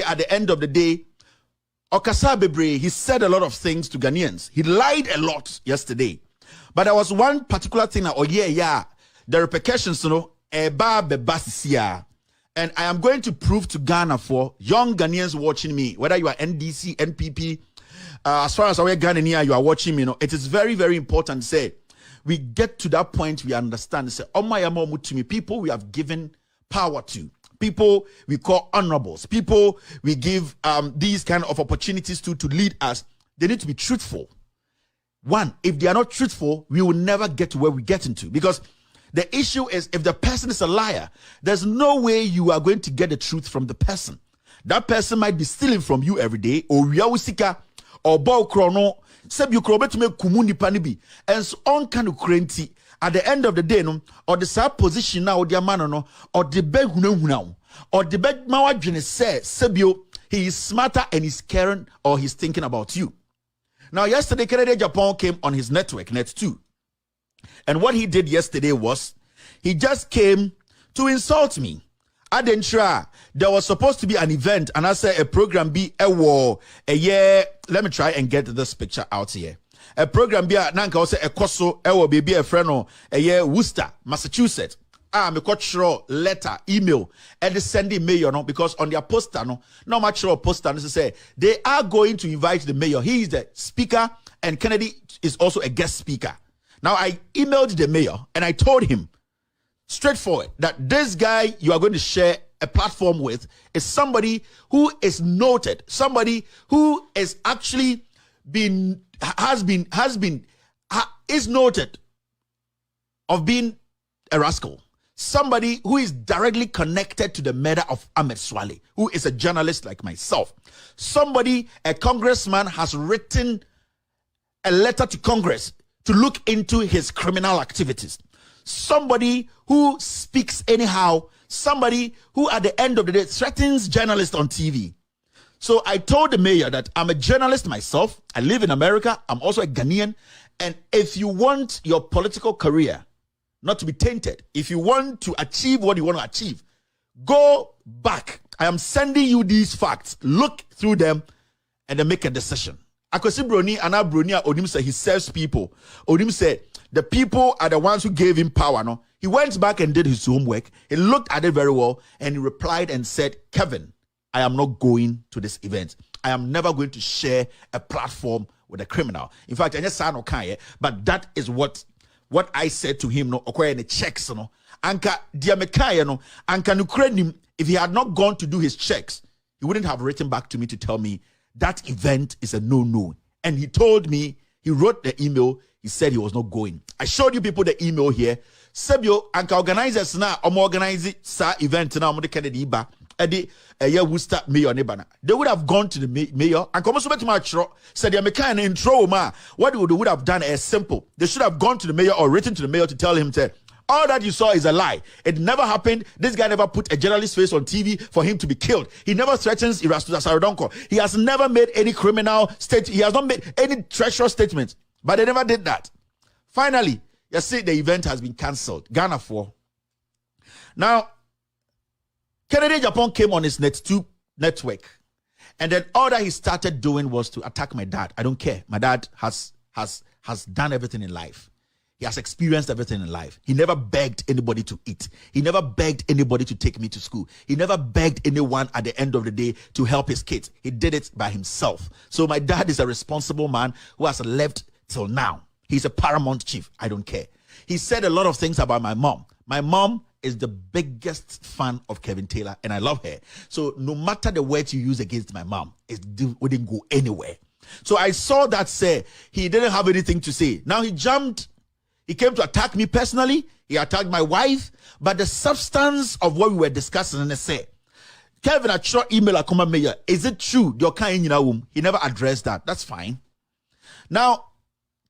at the end of the day, Okasa Bebre, he said a lot of things to Ghanaians. He lied a lot yesterday. But there was one particular thing that, the repercussions, and I am going to prove to Ghana for young Ghanaians watching me, whether you are NDC, NPP, as far as our Ghanaian you are watching me, it is very, very important to say, we get to that point, we understand, say, people we have given power to, people we call honorables, people we give these kind of opportunities to lead us, they need to be truthful. One, if they are not truthful, we will never get to where we get into. Because the issue is, if the person is a liar, there's no way you are going to get the truth from the person. That person might be stealing from you every day, or Riawusika, or Bokrono, Sebu Krobe to make Kumuni Panibi, and so on kind of cranty. At the end of the day, or the side position now, or the man, or the beg now, or the beg Mawadjane says, Sebio, he is smarter and he's caring, or he's thinking about you. Now, yesterday, Agyapong came on his network, Net2. And what he did yesterday was, he just came to insult me. I didn't try. There was supposed to be an event, and I said a program be a war, a year. Let me try and get this picture out here. A program be a nanka also a koso, be a friend or a year Worcester, Massachusetts. Me got letter, email, and they send the mayor, because on their poster, not much poster, they say they are going to invite the mayor. He is the speaker, and Kennedy is also a guest speaker. Now, I emailed the mayor, and I told him, straightforward, that this guy you are going to share a platform with is somebody who is noted, somebody who is actually is noted of being a rascal. Somebody who is directly connected to the murder of Ahmed Swale, who is a journalist like myself. Somebody, a congressman, has written a letter to Congress to look into his criminal activities. Somebody who speaks anyhow. Somebody who at the end of the day threatens journalists on TV. So I told the mayor that I'm a journalist myself. I live in America. I'm also a Ghanaian. And if you want your political career not to be tainted, if you want to achieve what you want to achieve, go back. I am sending you these facts. Look through them and then make a decision. Akosi Broni, Anna Broni, Odim said he serves people. Odim said the people are the ones who gave him power. No, he went back and did his homework. He looked at it very well and he replied and said, Kevin, I am not going to this event. I am never going to share a platform with a criminal. In fact, I just no can, but that is what I said to him. No, okay, the checks. No, anka diamekaya. No, anka nukrenim. If he had not gone to do his checks, he wouldn't have written back to me to tell me that event is a no-no. And he told me, he wrote the email, he said he was not going. I showed you people the email here. Sebio, anka organizers now, organize sa event now, Kennedy ba. Worcester mayor nebana. They would have gone to the mayor and come to my said they make an intro ma. What they would have done is simple. They should have gone to the mayor or written to the mayor to tell him that all that you saw is a lie. It never happened. This guy never put a journalist's face on TV for him to be killed. He never threatens Erastus Asarodonko. He has never made any criminal state. He has not made any treacherous statements. But they never did that. Finally, you see the event has been cancelled. Ghana 4. Now, Kennedy Agyapong came on his Net2 network. And then all that he started doing was to attack my dad. I don't care. My dad has done everything in life. He has experienced everything in life. He never begged anybody to eat. He never begged anybody to take me to school. He never begged anyone at the end of the day to help his kids. He did it by himself. So my dad is a responsible man who has lived till now. He's a paramount chief. I don't care. He said a lot of things about my mom. My mom is the biggest fan of Kevin Taylor, and I love her. So no matter the words you use against my mom, it wouldn't go anywhere. So I saw that say he didn't have anything to say. Now he jumped. He came to attack me personally. He attacked my wife. But the substance of what we were discussing, and they say, Kevin, I short email a common mayor. Is it true? He never addressed that. That's fine. Now,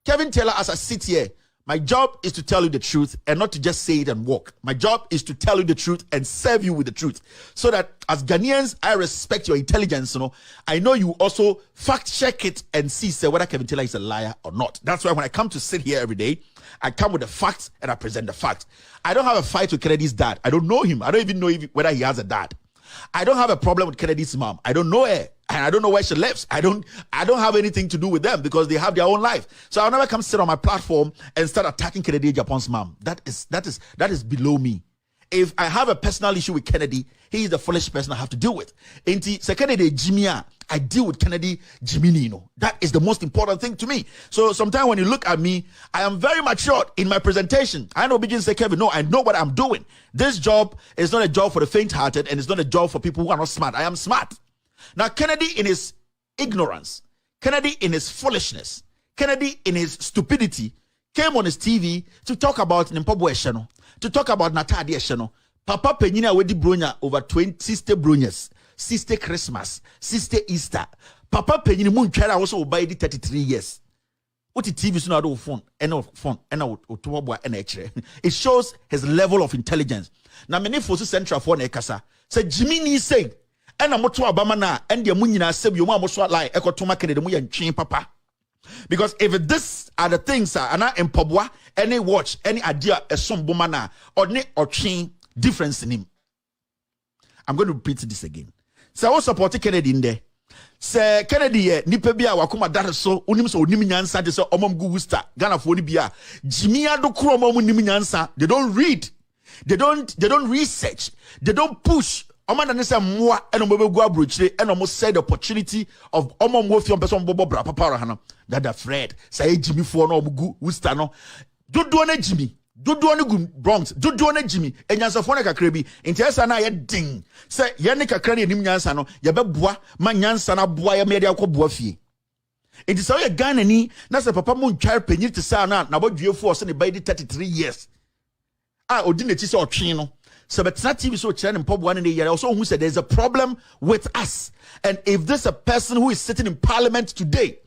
Kevin Taylor, as I sit here, my job is to tell you the truth and not to just say it and walk. My job is to tell you the truth and serve you with the truth. So that as Ghanaians, I respect your intelligence. I know you also fact check it and see whether Kevin Taylor is a liar or not. That's why when I come to sit here every day, I come with the facts and I present the facts. I don't have a fight with Kennedy's dad. I don't know him. I don't even know whether he has a dad. I don't have a problem with Kennedy's mom. I don't know her. And I don't know where she lives. I don't have anything to do with them because they have their own life. So I'll never come sit on my platform and start attacking Kennedy Agyapong's mom. That is below me. If I have a personal issue with Kennedy, he is the foolish person I have to deal with. So Kennedy Jimmy, I deal with Kennedy Jimmy. That is the most important thing to me. So sometimes when you look at me, I am very mature in my presentation. I know Begin say, Kevin, no, I know what I'm doing. This job is not a job for the faint-hearted, and it's not a job for people who are not smart. I am smart. Now, Kennedy in his ignorance, Kennedy in his foolishness, Kennedy in his stupidity came on his TV to talk about Nimpobo Esheno, to talk about Natadi Esheno. Papa Penyina wedi bronya over 20 sister bronyas, sister Christmas, sister Easter. Papa Penyina Munchara also by 33 years. What the TV is not on phone, and it shows his level of intelligence. Now, many forces central for Nekasa said Jimmy said. And I'm to Obama and the Munina said you want like Echo to market the Muyan chain papa. Because if this are the things and I in Pobwa, any watch, any idea a some bomana or chain difference in him. I'm going to repeat this again. So I was supporting Kennedy in there. Say Kennedy nipebia wakuma that so unim so unim nyansa de so omom gu wusta Ghana for bia Jimmy ado kro omom unim nyansa. They don't read. They don't research. They don't push. Oman and say more and go abroad and almost said the opportunity of Omon Wolfion person Bobo Brapapa Hana that afraid say Jimmy for no gu Wustano. Do Jimmy. Do Bronx. Do Jimmy. And Yansafonica Krebi. Interesa na ding. Say Yanika Crani and Yansano. Yababwa, man Yansana boy media ko boafi. It is all a gun and he, that's a papa moon child penny to say now about you for sending by 33 years. Odinity or Chino. So but not TV so channel pop one in the year also who said there's a problem with us. And if this a person who is sitting in parliament today,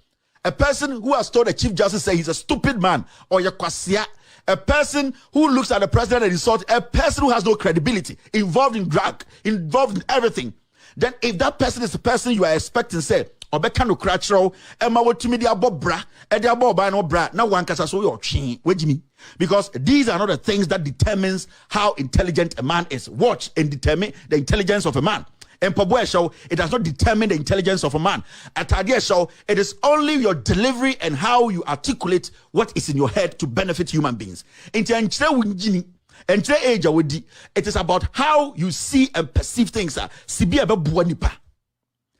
a person who has told the Chief Justice say he's a stupid man or yakwasia, a person who looks at the president and insults, a person who has no credibility, involved in drug, involved in everything, then if that person is the person you are expecting, say, Obeka no crachro, Emma what to me the bra, and the aboba no bra, now one casa so your chin, wait me. Because these are not the things that determines how intelligent a man is. Watch and determine the intelligence of a man. And Pabwe show, it does not determine the intelligence of a man. At Tadia show, it is only your delivery and how you articulate what is in your head to benefit human beings. It is about how you see and perceive things.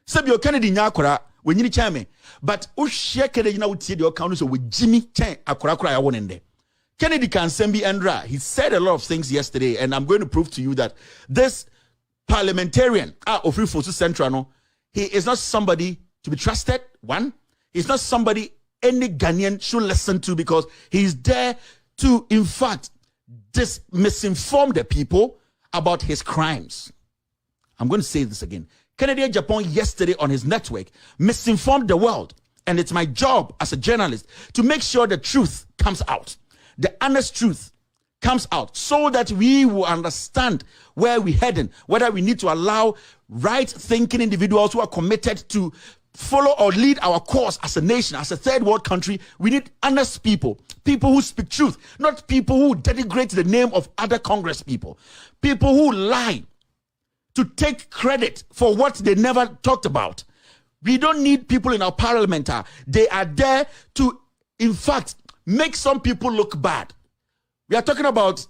Sabio Kennedy nyakora when you chame, but share Kennedy now would see the account with Jimmy Chen akora one in there. Kennedy can send be Andra. He said a lot of things yesterday, and I'm going to prove to you that this parliamentarian of Free Forces Central, he is not somebody to be trusted. One, he's not somebody any Ghanaian should listen to because he's there to, in fact, misinform the people about his crimes. I'm going to say this again. Kennedy Agyapong yesterday on his network misinformed the world, and it's my job as a journalist to make sure the truth comes out. The honest truth comes out so that we will understand where we're heading, whether we need to allow right-thinking individuals who are committed to follow or lead our course as a nation, as a third world country. We need honest people, people who speak truth, not people who denigrate the name of other Congress people, people who lie to take credit for what they never talked about. We don't need people in our parliament. They are there to, in fact, make some people look bad. We are talking about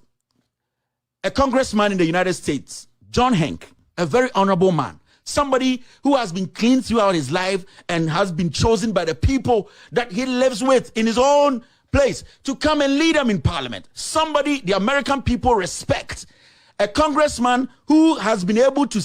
a congressman in the United States, John Hank, a very honorable man, somebody who has been clean throughout his life and has been chosen by the people that he lives with in his own place to come and lead them in parliament. Somebody the American people respect. A congressman who has been able to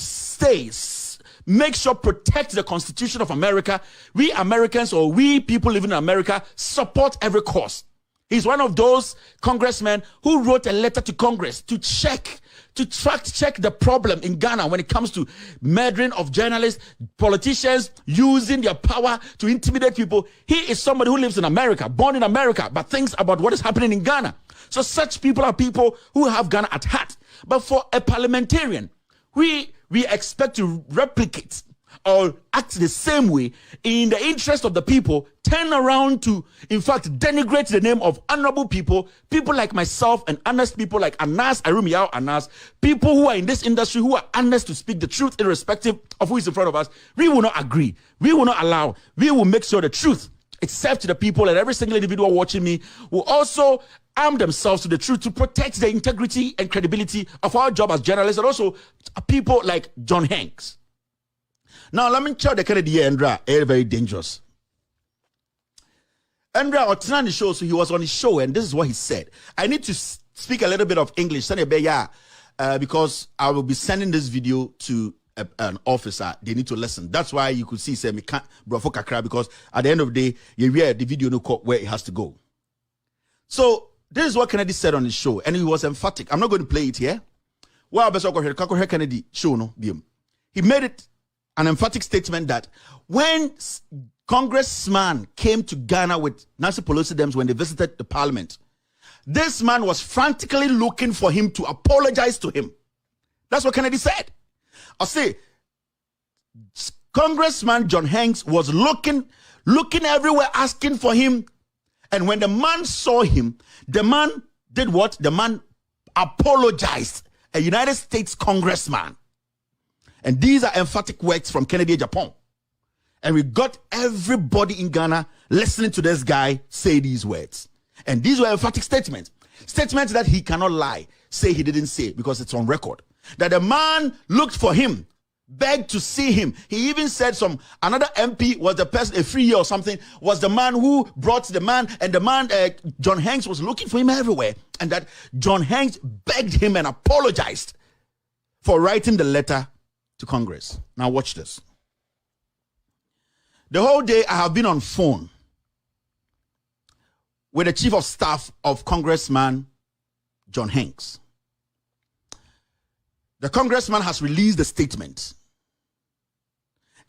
make sure protect the Constitution of America. We Americans, or we people living in America, support every cause. He's one of those congressmen who wrote a letter to Congress to check the problem in Ghana when it comes to murdering of journalists, politicians using their power to intimidate people. He is somebody who lives in America, born in America, but thinks about what is happening in Ghana. So such people are people who have Ghana at heart. But for a parliamentarian, we expect to replicate or act the same way in the interest of the people, turn around to, in fact, denigrate the name of honorable people like myself and honest people like Anas, Arumiao Anas, people who are in this industry who are honest to speak the truth irrespective of who is in front of us. We will not agree. We will not allow. We will make sure the truth is served to the people, and every single individual watching me will also arm themselves to the truth to protect the integrity and credibility of our job as journalists, and also people like John Hanks. Now, let me tell the Kennedy Andra, very dangerous. Andra on the show, so he was on his show, and this is what he said. I need to speak a little bit of English, because I will be sending this video to an officer. They need to listen. That's why you could see, say, me can't bravo kakra, because at the end of the day, you hear the video no where it has to go. So, this is what Kennedy said on his show, and he was emphatic. I'm not going to play it here. Well, Kennedy show no. He made it an emphatic statement that when Congressman came to Ghana with Nancy Pelosi them when they visited the parliament, this man was frantically looking for him to apologize to him. That's what Kennedy said. I say, Congressman John Hanks was looking everywhere, asking for him. And when the man saw him, the man did what? The man apologized. A United States congressman. And these are emphatic words from Kennedy Agyapong. And we got everybody in Ghana listening to this guy say these words. And these were emphatic statements. Statements that he cannot lie, say he didn't say, because it's on record. That the man looked for him, begged to see him. He even said another MP was the person, a free year or something, was the man who brought the man, and the man, John Hanks, was looking for him everywhere. And that John Hanks begged him and apologized for writing the letter to Congress. Now watch this. The whole day I have been on phone with the chief of staff of Congressman John Hanks. The congressman has released a statement.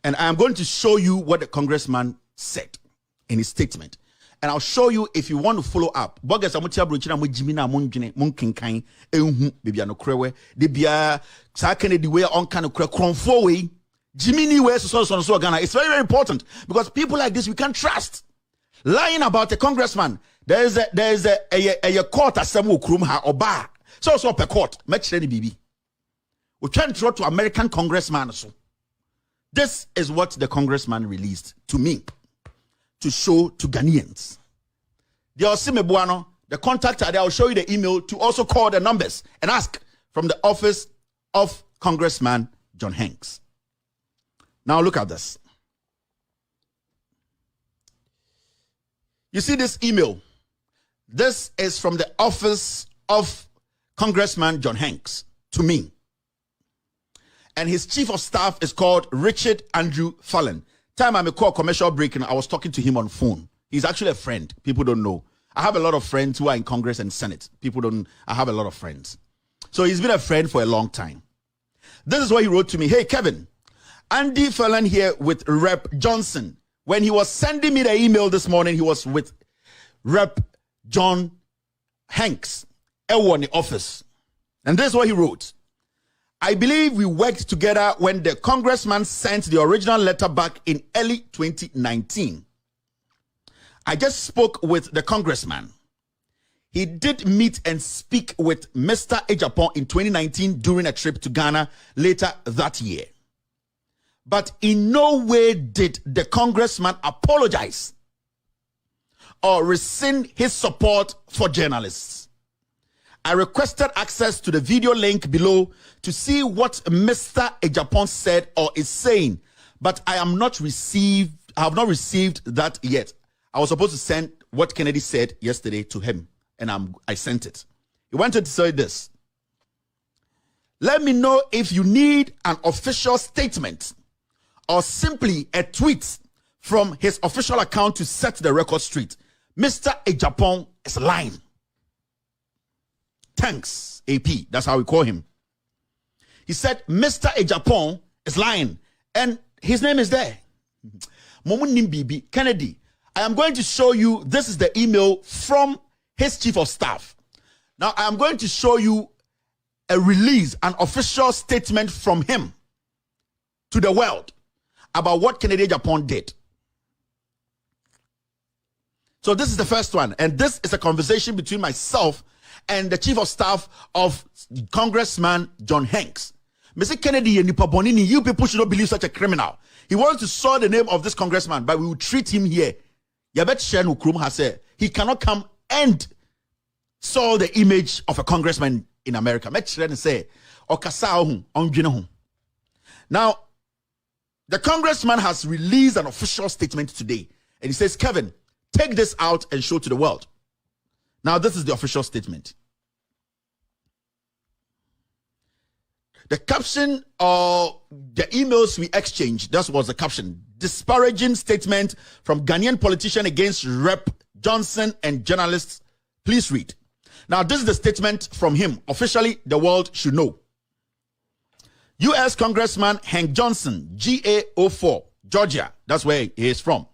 And I am going to show you what the congressman said in his statement. And I'll show you if you want to follow up. Bogus amutia brochina mo jimina mo ndwene mo nkenkan ehun bebia no krewe de bia sa Kennedy way on kan kre kronfo way jimini way so Ghana. It's very, very important because people like this we can't trust. Lying about a congressman. There is a court asem okrum ha oba. So per court mechire ni bibi. We can't throw to American congressman so. This is what the congressman released to me to show to Ghanaians. The contact there, I'll show you the email to also call the numbers and ask from the office of Congressman John Hanks. Now look at this. You see this email? This is from the office of Congressman John Hanks to me. And his chief of staff is called Richard Andrew Fallon. Time I'm a call commercial break and I was talking to him on phone. He's actually a friend. People don't know. I have a lot of friends who are in Congress and Senate. I have a lot of friends. So he's been a friend for a long time. This is what he wrote to me. Hey, Kevin, Andy Fallon here with Rep Johnson. When he was sending me the email this morning, he was with Rep John Hanks, in the office. And this is what he wrote. I believe we worked together when the congressman sent the original letter back in early 2019. I just spoke with the congressman. He did meet and speak with Mr. Agyapong in 2019 during a trip to Ghana later that year. But in no way did the congressman apologize or rescind his support for journalists. I requested access to the video link below to see what Mr. Agyapong said or is saying, but I have not received that yet. I was supposed to send what Kennedy said yesterday to him, and I sent it. He wanted to say this. Let me know if you need an official statement or simply a tweet from his official account to set the record straight. Mr. Agyapong is lying. Thanks, AP. That's how we call him. He said, Mr. Agyapong is lying. And his name is there. Kennedy, I am going to show you, this is the email from his chief of staff. Now, I am going to show you a release, an official statement from him to the world. about what Kennedy Agyapong did. So this is the first one, and this is a conversation between myself and the chief of staff of Congressman John Hanks. Mr. Kennedy and Nipabonini, you people should not believe such a criminal. He wants to saw the name of this congressman, but we will treat him here. Yabet Shen Ukrum has said he cannot come and saw the image of a congressman in America. Now, the congressman has released an official statement today, and he says, Kevin, take this out and show to the world. Now, this is the official statement. The caption of the emails we exchanged, that was the caption. Disparaging statement from Ghanaian politician against Rep. Johnson and journalists. Please read. Now, this is the statement from him. Officially, the world should know. U.S. Congressman Hank Johnson, GA04, Georgia, that's where he is from,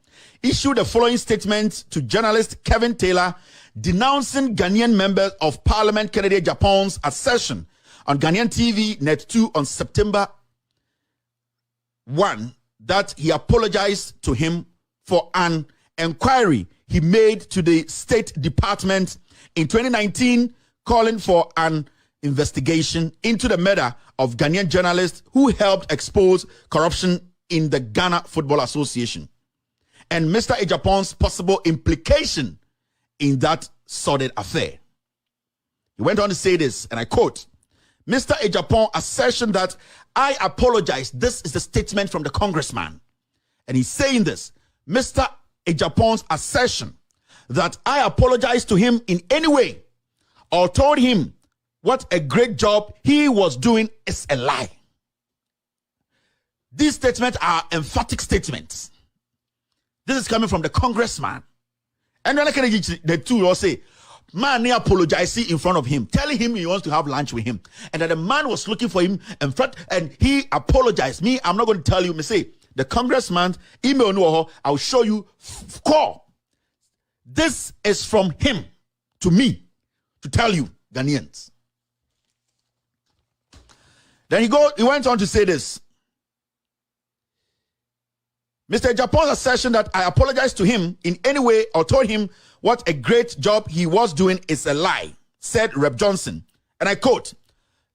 issued the following statement to journalist Kevin Taylor denouncing Ghanaian members of Parliament Kennedy Agyapong's assertion on Ghanaian TV Net 2 on September 1 that he apologized to him for an inquiry he made to the State Department in 2019 calling for an investigation into the murder of Ghanaian journalists who helped expose corruption in the Ghana Football Association and Mr. Agyapong's possible implication in that sordid affair. He went on to say this, and I quote, Mr. Agyapong assertion that I apologize. This is the statement from the congressman. And he's saying this, Mr. Agyapong's assertion that I apologize to him in any way or told him what a great job he was doing is a lie. These statements are emphatic statements. This is coming from the congressman. And then I can the two will say, man, he apologized in front of him, telling him he wants to have lunch with him. And that the man was looking for him in front, and he apologized. Me, I'm not going to tell you. Me say, the congressman, email no, I'll show you, call. This is from him to me to tell you, Ghanaians. Then he went on to say this. Mr. Agyapong's assertion that I apologized to him in any way or told him what a great job he was doing is a lie, said Rep. Johnson. And I quote,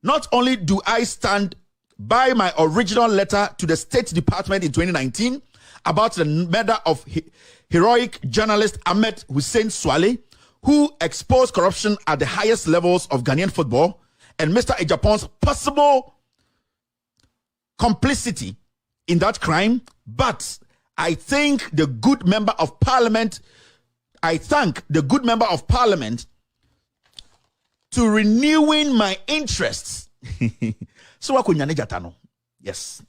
not only do I stand by my original letter to the State Department in 2019 about the murder of heroic journalist Ahmed Hussein Swale, who exposed corruption at the highest levels of Ghanaian football, and Mr. Agyapong's possible complicity in that crime, but I thank the good member of parliament to renewing my interests. So yes.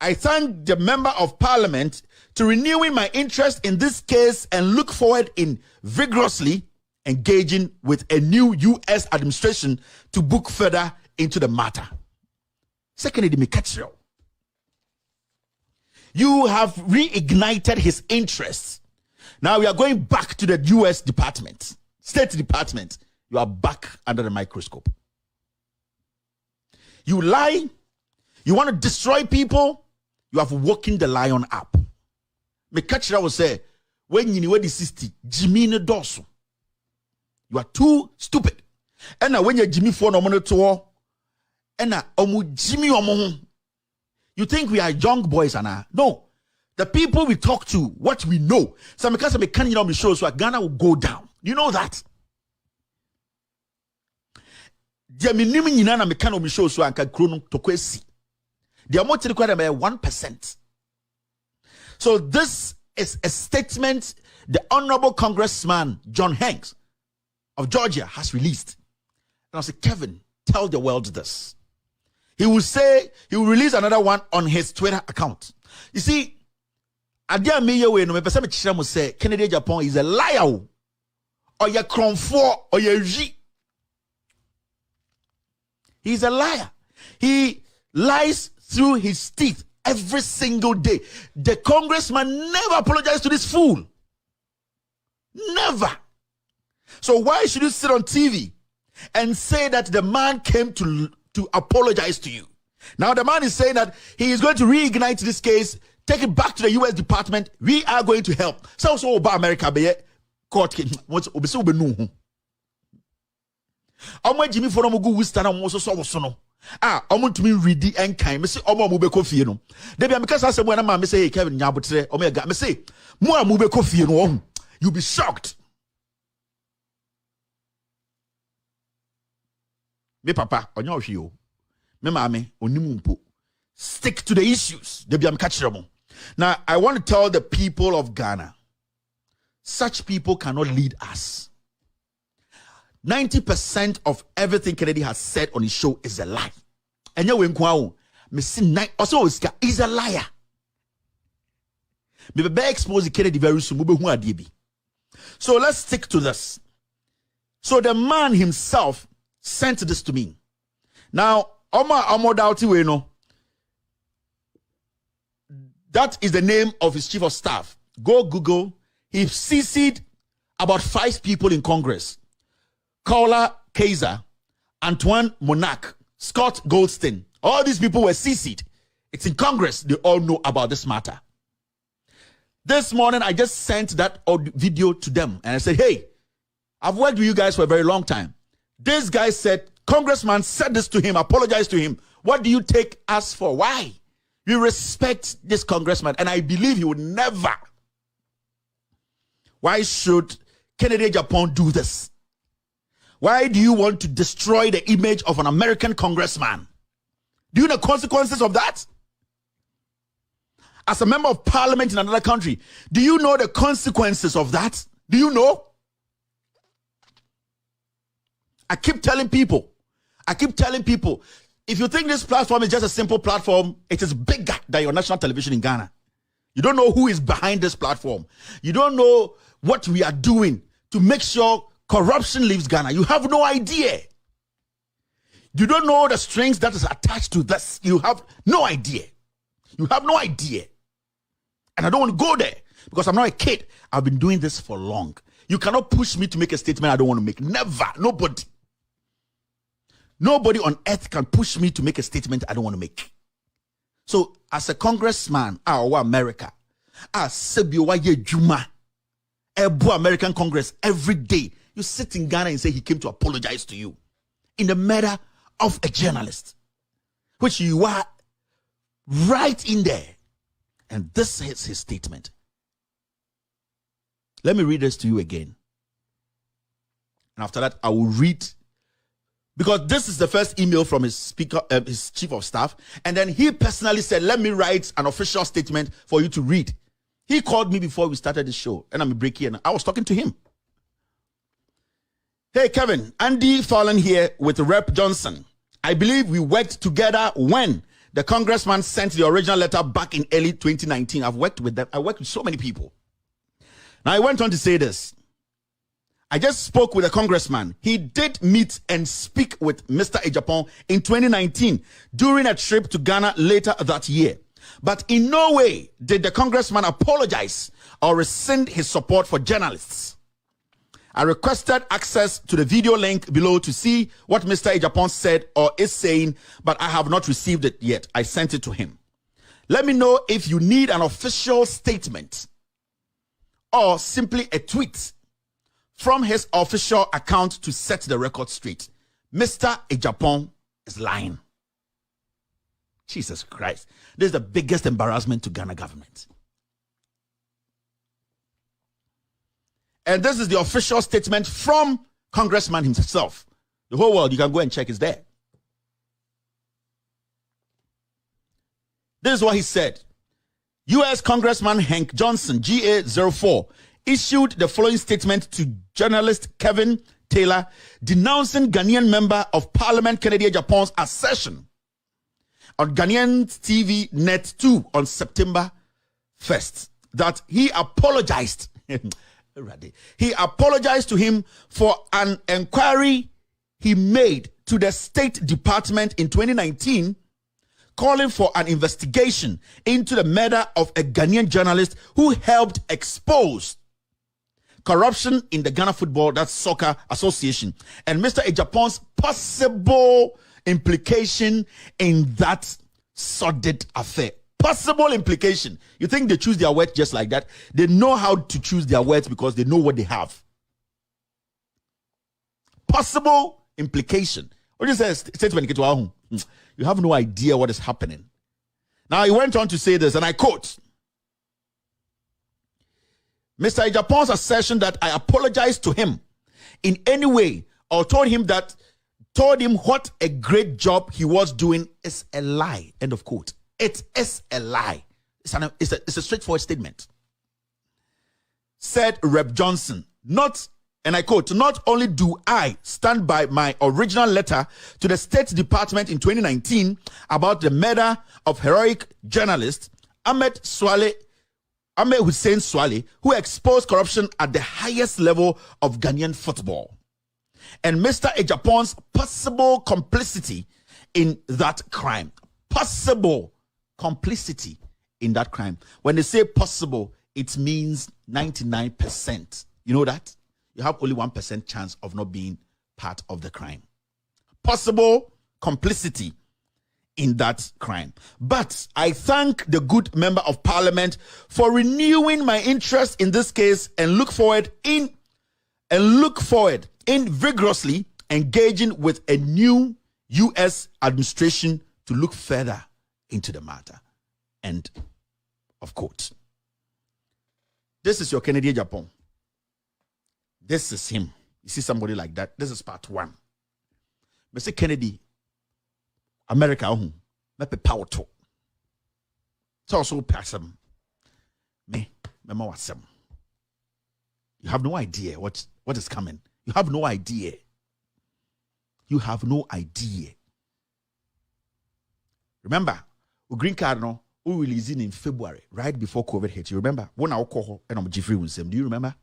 I thank the member of parliament to renewing my interest in this case and look forward in vigorously engaging with a new U.S. administration to book further into the matter. Secondly, you have reignited his interests. Now we are going back to the U.S. Department, State Department. You are back under the microscope. You lie. You want to destroy people. You have woken the lion up. Mekachira will say, when you know the 60, Jimmy ne dosu. You are too stupid. And now when you Jimmy for no money to and now Jimmy omo. You think we are young boys, Anna? No. The people we talk to, what we know. So because we can't, you know, show so Ghana will go down. You know that. The minimum you know, me can't show so anka krono to kwesi. The amount required by 1%. So this is a statement the Honorable Congressman John Hanks of Georgia has released. And I said, Kevin, tell the world this. He will say, he will release another one on his Twitter account. You see, Adia Meyewe no me pese me kire mo say Kennedy Agyapong is a liar. Or ye kronfo or ye ji. He's a liar. He lies through his teeth every single day. The congressman never apologized to this fool. Never. So why should you sit on TV and say that the man came to apologize to you? Now the man is saying that he is going to reignite this case, take it back to the U.S. Department. We are going to help. So about America, be court what's obeso be no. Omo Jimmy for no go Wister na mo so no. Omo to me ready and kind. Me say omo mo be ko fie no. Dey be because asem na ma me say hey Kevin nyabotre omo ga me say mo be ko fie no. You'll be shocked. Me papa onyo hwe o. Me mama onimu mpo. Stick to the issues. Dey be am catch them. Now I want to tell the people of Ghana, such people cannot lead us. 90% of everything Kennedy has said on his show is a lie. And you is a liar. Me be expose Kennedy very soon. So let's stick to this. So the man himself sent this to me. Now, that is the name of his chief of staff. Go Google. He CC'd about 5 people in Congress. Kaula Kaiser, Antoine Monarch, Scott Goldstein. All these people were CC'd. It's in Congress. They all know about this matter. This morning, I just sent that video to them. And I said, hey, I've worked with you guys for a very long time. This guy said, Congressman said this to him, apologized to him. What do you take us for? Why? You respect this congressman. And I believe he would never. Why should Kennedy Agyapong do this? Why do you want to destroy the image of an American congressman? Do you know the consequences of that? As a member of parliament in another country, do you know the consequences of that? Do you know? I keep telling people, if you think this platform is just a simple platform, it is bigger than your national television in Ghana. You don't know who is behind this platform. You don't know what we are doing to make sure corruption leaves Ghana. You have no idea. You don't know the strings that is attached to this. You have no idea. You have no idea. And I don't want to go there because I'm not a kid. I've been doing this for long. You cannot push me to make a statement I don't want to make. Never. Nobody. Nobody on earth can push me to make a statement I don't want to make. So, as a congressman, America, Juma, American Congress, every day, you sit in Ghana and say he came to apologize to you in the matter of a journalist, which you are right in there. And this is his statement. Let me read this to you again. And after that, I will read, because this is the first email from his speaker, his chief of staff. And then he personally said, let me write an official statement for you to read. He called me before we started the show, and I'm breaking, and I was talking to him. Hey, Kevin, Andy Fallon here with Rep. Johnson. I believe we worked together when the congressman sent the original letter back in early 2019. I've worked with them. I worked with so many people. Now, I went on to say this. I just spoke with a congressman. He did meet and speak with Mr. Agyapong in 2019 during a trip to Ghana later that year. But in no way did the congressman apologize or rescind his support for journalists. I requested access to the video link below to see what Mr. Agyapong said or is saying, but I have not received it yet. I sent it to him. Let me know if you need an official statement or simply a tweet from his official account to set the record straight. Mr. Agyapong is lying. Jesus Christ. This is the biggest embarrassment to Ghana government. And this is the official statement from Congressman himself. The whole world, you can go and check, is there. This is what he said. U.S. Congressman Hank Johnson, GA04, issued the following statement to journalist Kevin Taylor denouncing Ghanaian member of Parliament Kennedy Agyapong's assertion on Ghanaian TV Net 2 on September 1st that he apologized. He apologized to him for an inquiry he made to the State Department in 2019 calling for an investigation into the murder of a Ghanaian journalist who helped expose corruption in the Ghana Football, that's Soccer Association, and Mr. Agyapong's possible implication in that sordid affair. Possible implication. You think they choose their words just like that? They know how to choose their words because they know what they have. Possible implication. What is that statement? You have no idea what is happening. Now he went on to say this, and I quote, Mr. Agyapong's assertion that I apologized to him in any way or told him what a great job he was doing is a lie. End of quote. It is a lie. It's a straightforward statement. Said Rep. Johnson, and I quote, not only do I stand by my original letter to the State Department in 2019 about the murder of heroic journalist Ahmed Hussein Swale, who exposed corruption at the highest level of Ghanaian football, and Mr. Agyapong's possible complicity in that crime. Possible complicity in that crime. When they say possible, it means 99%. You know that? You have only 1% chance of not being part of the crime. Possible complicity in that crime. But I thank the good member of parliament for renewing my interest in this case and look forward in vigorously engaging with a new U.S. administration to look further into the matter. End of quote. This is your Kennedy Agyapong. This is him. You see somebody like that? This is part one. Mr. Kennedy, America, mepe power to. So also person. Me, memo wasem. You have no idea what is coming. You have no idea. You have no idea. Remember, the green card no, we released in February, right before COVID hit. You remember? When I call and I'm Jeffrey Winsem. Do you remember?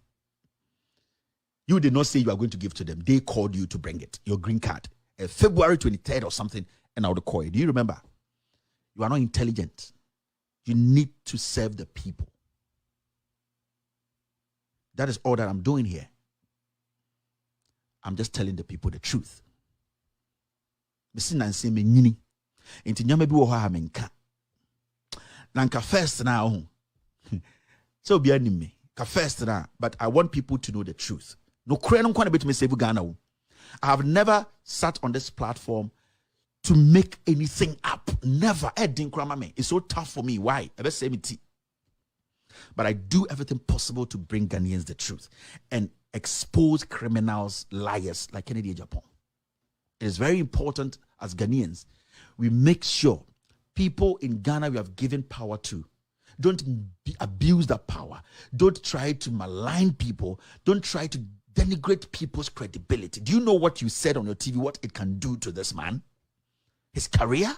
You did not say you are going to give to them. They called you to bring it. Your green card. February 23rd or something, and I would call you. Do you remember? You are not intelligent. You need to serve the people. That is all that I'm doing here. I'm just telling the people the truth. Nanka first now. So be enemy. First now, but I want people to know the truth. No credit on bit me save Ghana. I have never sat on this platform to make anything up. Never. It's so tough for me. Why? But I do everything possible to bring Ghanaians the truth and expose criminals, liars like Kennedy Agyapong. It is very important as Ghanaians, we make sure people in Ghana we have given power to don't abuse that power. Don't try to malign people. Don't try to denigrate people's credibility. Do you know what you said on your TV, what it can do to this man? His career?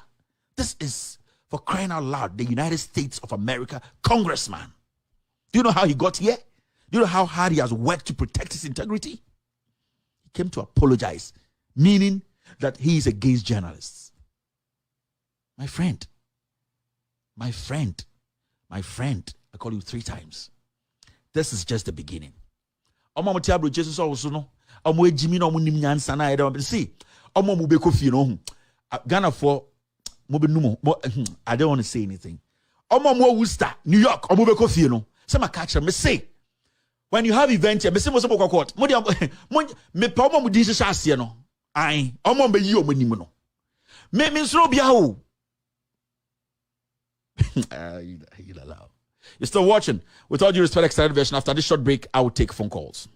This is, for crying out loud, the United States of America congressman. Do you know how he got here? Do you know how hard he has worked to protect his integrity? He came to apologize, meaning that he is against journalists. My friend, I call you 3 times. This is just the beginning. See, Ghana for I don't want to say anything. Worcester, New York, say when you have events here, you're still watching. With all due respect, extended version. After this short break, I will take phone calls.